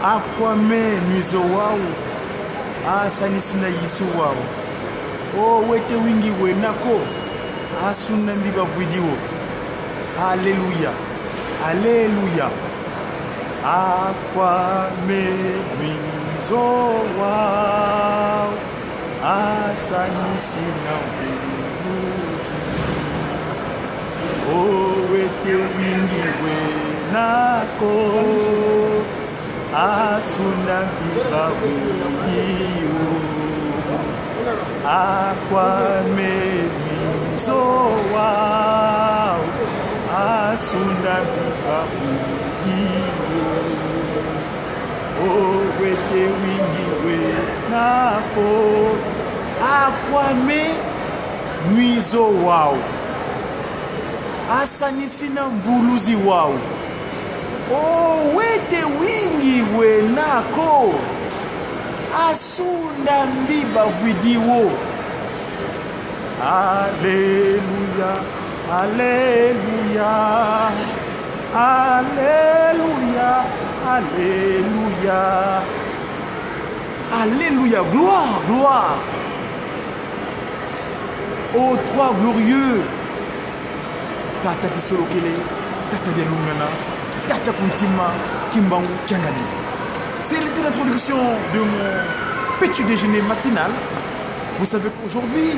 Akwame nuizo wao. Sanisina yisu wao. Wete wingi wenako. Asuna mbiba video. Alléluia. Alléluia. Akwame nuizo wao. Sanisina vuzi. Wete wingi wenako. Asuna mbiba video. Akwame nuizo wao. Asuna mbiba video. Wete wingi wenako. Akwame nuizo wao. Asanisina mvuluzi wao. Wete wingi wenako. Asunda mbiba video. Alléluia. Alléluia. Alléluia. Alléluia. Alléluia. Gloire, gloire. Ô toi glorieux. Tata Tisolokele, Tata Dialungana, Tata Kuntima, Kimbangu, Kiangani. C'est l'introduction de mon petit déjeuner matinal. Vous savez qu'aujourd'hui,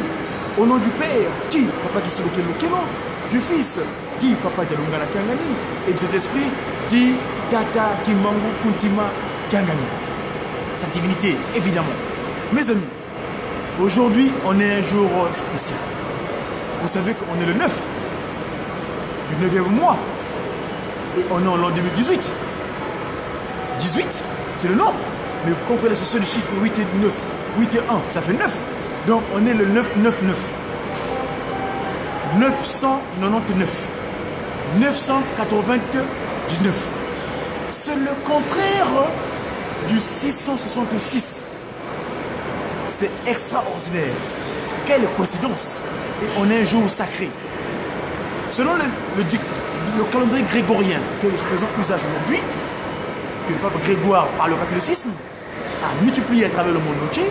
au nom du Père, qui Papa Tisolokele Keno, du Fils, dit Papa Dialungana Kiangani, et de cet esprit, dit Tata Kimbangu, Kuntima, Kiangani. Sa divinité, évidemment. Mes amis, aujourd'hui, on est un jour spécial. Vous savez qu'on est le 9 du 9e mois. Et on est en l'an 2018. 18, c'est le nombre. Mais vous comprenez, ce sont les chiffres 8 et 9. 8 et 1, ça fait 9. Donc on est le 999. 999. 999. C'est le contraire du 666. C'est extraordinaire. Quelle coïncidence. Et on est un jour sacré. Selon le calendrier grégorien que nous faisons usage aujourd'hui, que le pape Grégoire, par le catholicisme, a multiplié à travers le monde entier,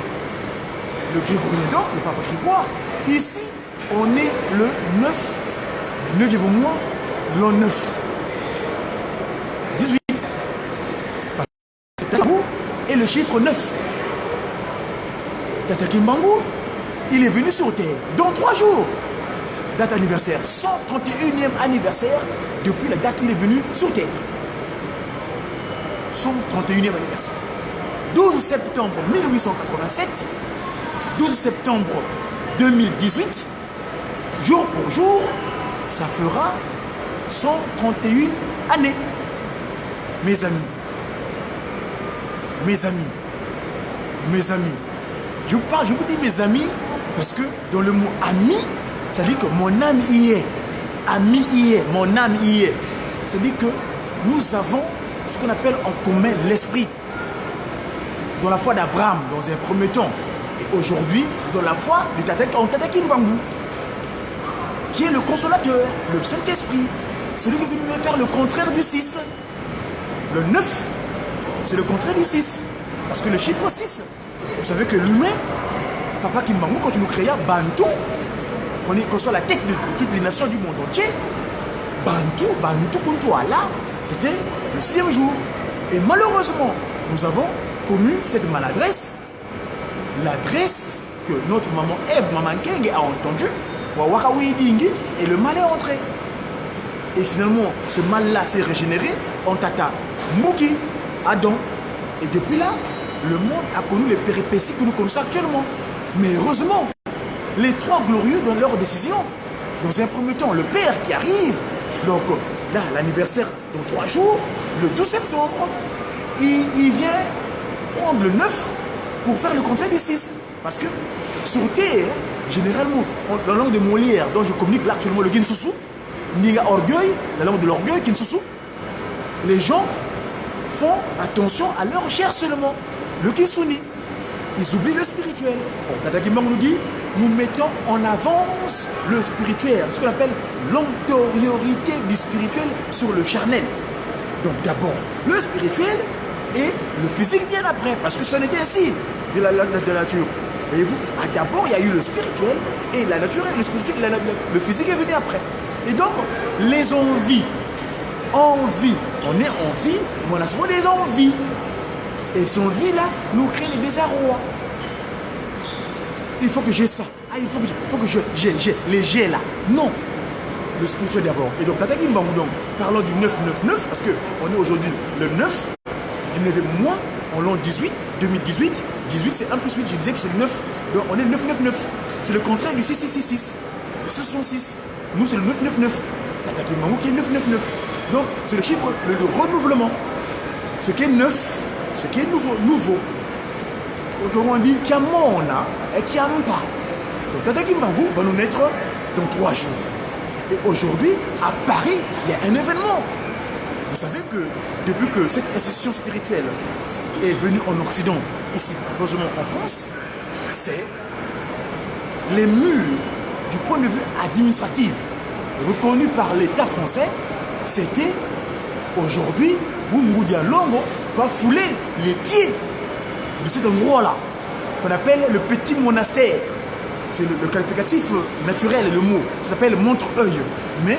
le grégorien donc, le pape Grégoire, ici, on est le 9 du 9e mois, l'an 9. 18. Et le chiffre 9. Tata Kimbangu, il est venu sur terre dans 3 jours. Date anniversaire, 131e anniversaire depuis la date où il est venu sur terre. 131e anniversaire. 12 septembre 1887, 12 septembre 2018, jour pour jour, ça fera 131 années. Mes amis, mes amis, mes amis, je vous dis mes amis, parce que dans le mot ami, ça dit que mon âme y est. Ami y est, mon âme y est. Ça dit que nous avons ce qu'on appelle en commun l'esprit. Dans la foi d'Abraham, dans un premier temps. Et aujourd'hui, dans la foi de Tata Kimbangu, qui est le consolateur, le Saint-Esprit. Celui qui est venu me faire le contraire du 6. Le 9, c'est le contraire du 6. Parce que le chiffre 6, vous savez que l'humain, Papa Kimbangu, quand tu nous créas, Bantu, qu'on soit la tête de toutes les nations du monde entier, Bantu Kuntuala, c'était le 6e jour. Et malheureusement, nous avons commis cette maladresse, l'adresse que notre maman Ève, maman Kenge a entendue, et le mal est entré. Et finalement, ce mal-là s'est régénéré en Tata Muki, Adam. Et depuis là, le monde a connu les péripéties que nous connaissons actuellement. Mais heureusement, les 3 glorieux dans leur décision. Dans un premier temps, le Père qui arrive. Donc là, l'anniversaire dans 3 jours, le 12 septembre, il vient prendre le 9 pour faire le contraire du 6. Parce que sur Terre, généralement, dans la langue de Molière, dont je communique là actuellement le Kinsusu, Niga orgueil, la langue de l'orgueil, Kinsusu, les gens font attention à leur chair seulement, le Kinsuni. Ils oublient le spirituel. Bon, Tata Kimbangu nous dit, nous mettons en avance le spirituel, ce qu'on appelle l'antériorité du spirituel sur le charnel. Donc d'abord le spirituel et le physique bien après, parce que ce n'était ainsi de la nature. Voyez-vous, d'abord il y a eu le spirituel, et la nature et le spirituel, le physique est venu après. Et donc, les envies, on est en vie, mais on a souvent des envies. Et ces envies-là nous créent les désarrois. Il faut que j'ai ça. Ah, il faut que j'ai les j'ai là. Non. Le spirituel d'abord. Et donc, Tata Kimbangu, donc, parlons du 999, parce qu'on est aujourd'hui le 9 du 9e mois, en l'an 2018. 18, c'est 1 plus 8, je disais que c'est le 9. Donc, on est le 999. C'est le contraire du 6666. Le 666. Nous, c'est le 999. Tata Kimbangu qui est 999. Donc, c'est le chiffre, le renouvellement. Ce qui est neuf, ce qui est nouveau. Autrement dit, qui a mona et qui a pas. Donc, Tata Kimbangu va nous naître dans 3 jours. Et aujourd'hui, à Paris, il y a un événement. Vous savez que depuis que cette institution spirituelle est venue en Occident, ici, heureusement en France, c'est les murs du point de vue administratif reconnus par l'État français. C'était aujourd'hui où Ngoudia Longo va fouler les pieds de cet endroit-là, qu'on appelle le petit monastère. C'est le qualificatif naturel, le mot. Ça s'appelle Montreuil. Mais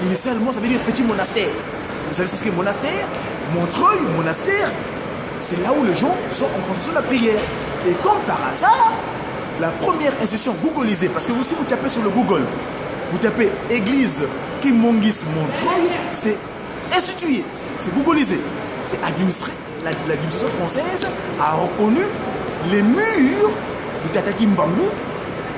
initialement, ça veut dire petit monastère. Vous savez ce qu'est monastère? Montreuil, monastère, c'est là où les gens sont en construction de la prière. Et comme par hasard, la première institution googlisée, parce que si vous tapez sur le Google, vous tapez église Kimongis Montreuil, c'est institué, c'est googlisé, c'est administré. L'administration française a reconnu les murs de Tata Kimbangu,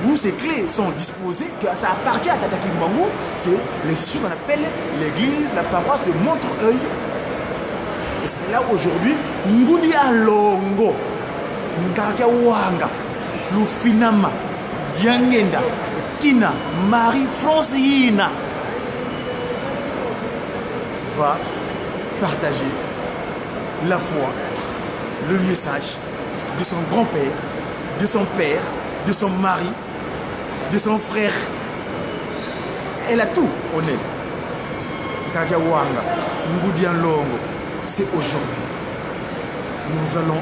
où ces clés sont disposées, que ça appartient à Tata Kimbangu, c'est l'institution qu'on appelle l'église, la paroisse de Montreuil. Et c'est là aujourd'hui, Ngudia Longo, Ngaka Wanga, Lufinama, Diangenda, Kina, Marie-Francine va partager la foi, le message de son grand-père, de son père, de son mari, de son frère. Elle a tout en elle. Kakawanga, Ngudian Longo, c'est aujourd'hui. Nous allons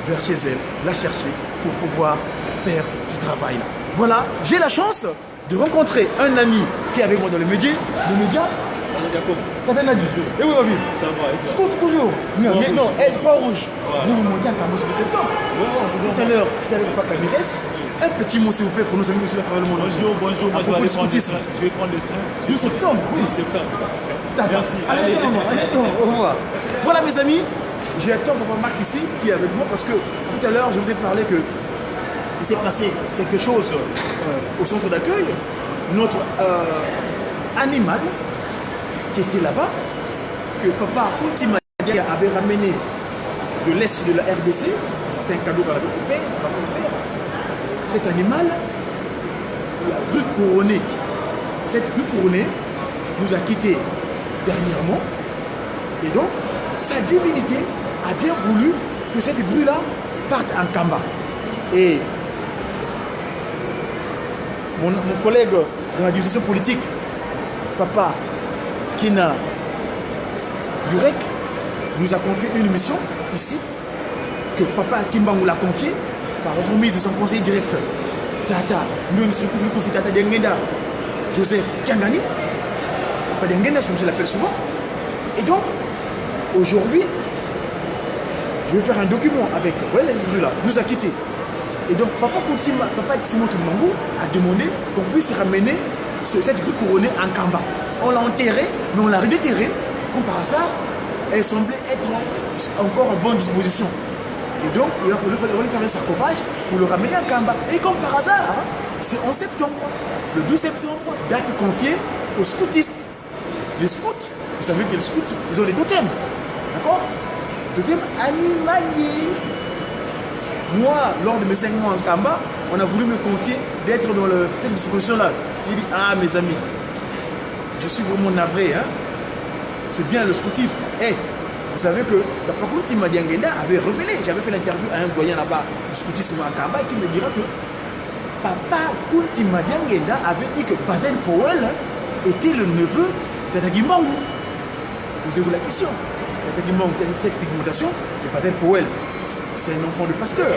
vers chez elle, la chercher pour pouvoir faire ce travail-là. Voilà, j'ai la chance de rencontrer un ami qui est avec moi dans le média. Le média Quand elle a dit, et oui, ma vie. Ça va. Je compte toujours. Non, elle pas rouge. Vous vous montez en Cambodge de septembre. Tout à l'heure, Papa Mires. Un petit mot, s'il vous plaît, pour nos amis aussi à travers le monde. Bonjour. Moi, je vais prendre le train. 12 septembre. Oui, septembre. Merci. Allez, au revoir. Voilà, mes amis. J'ai attends Papa Marc ici, qui est avec moi, parce que tout à l'heure, je vous ai parlé que il s'est passé quelque chose au centre d'accueil. Notre animal qui était là-bas, que Papa Kuntima avait ramené de l'Est de la RDC, c'est un cadeau qu'on avait coupé, on va faire. Cet animal, la grue couronnée, cette grue couronnée nous a quittés dernièrement, et donc sa divinité a bien voulu que cette grue-là parte en Kamba. Et mon collègue dans la division politique, Papa Kina Yurek, nous a confié une mission ici, que Papa Kimbangu l'a confiée par entremise de son conseiller directeur, Tata Tata Dengenda Joseph Kiangani. Papa Dengenda, comme je l'appelle souvent. Et donc, aujourd'hui, je vais faire un document avec les là, nous a quittés. Et donc, Papa Simon Kimbangu a demandé qu'on puisse ramener cette grue couronnée en Kamba. On l'a enterrée, mais on l'a redéterrée. Comme par hasard, elle semblait être encore en bonne disposition. Et donc, il fallait faire un sarcophage pour le ramener en Kamba. Et comme par hasard, c'est en septembre, le 12 septembre, date confiée aux scoutistes. Les scouts, vous savez que les scouts, ils ont des totems. D'accord? Totems animaliers. Moi, lors de mes 5 mois en Kamba, on a voulu me confier d'être dans cette disposition-là. Il dit, ah mes amis, je suis vraiment navré, hein? C'est bien le scoutif. Hey, vous savez que Papa Kuntima Diangenda avait révélé, j'avais fait l'interview à un doyen là-bas du scoutisme en Kamba qui me dira que Papa Kuntima Diangenda avait dit que Baden Powell était le neveu de Tata Kimbangu. Posez-vous la question. Tata Kimbangu qui a cette pigmentation, le Pater Powell, c'est un enfant de pasteur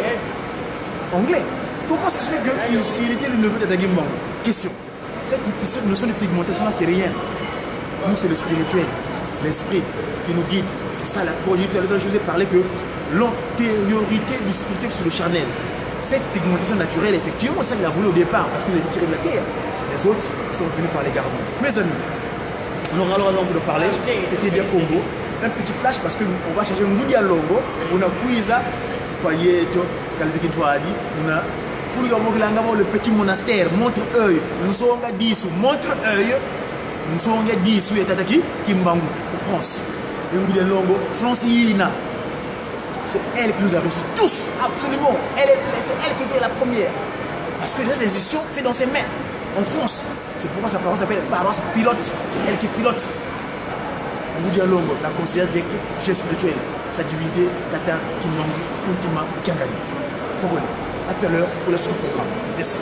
anglais. Comment ça se fait qu'il était le neveu de Tata Kimbangu? Question. Cette notion de pigmentation-là, c'est rien. Nous, c'est le spirituel, l'esprit qui nous guide. C'est ça la projet. Tout à l'heure, je vous ai parlé que l'antériorité du spirituel sur le charnel. Cette pigmentation naturelle, effectivement, c'est ça qu'il a voulu au départ, parce qu'il a été tiré de la terre. Les autres sont venus par les gardons. Mes amis, on aura l'occasion de parler. C'était Dia Congo. Un petit flash parce qu'on va changer un Ngoudia Longo. On a Kouiza, Payeto, Galtiki Touadi. On a le petit monastère, Montreuil. Nous sommes à 10 Montreuil. Nous sommes à 10 et Tataki, Kimbangu, France. Le Ngoudia Longo, Francina. C'est elle qui nous a reçus tous, absolument. C'est elle qui était la première. Parce que les institutions, c'est dans ses mains. En France. C'est pourquoi sa paroisse s'appelle paroisse pilote. C'est elle qui pilote. Ngoudia Longo, la conseillère directe, chef spirituel. Sa divinité, Tata Kimbangu, Ultima Kiangani. À tout à l'heure pour la suite du programme. Merci.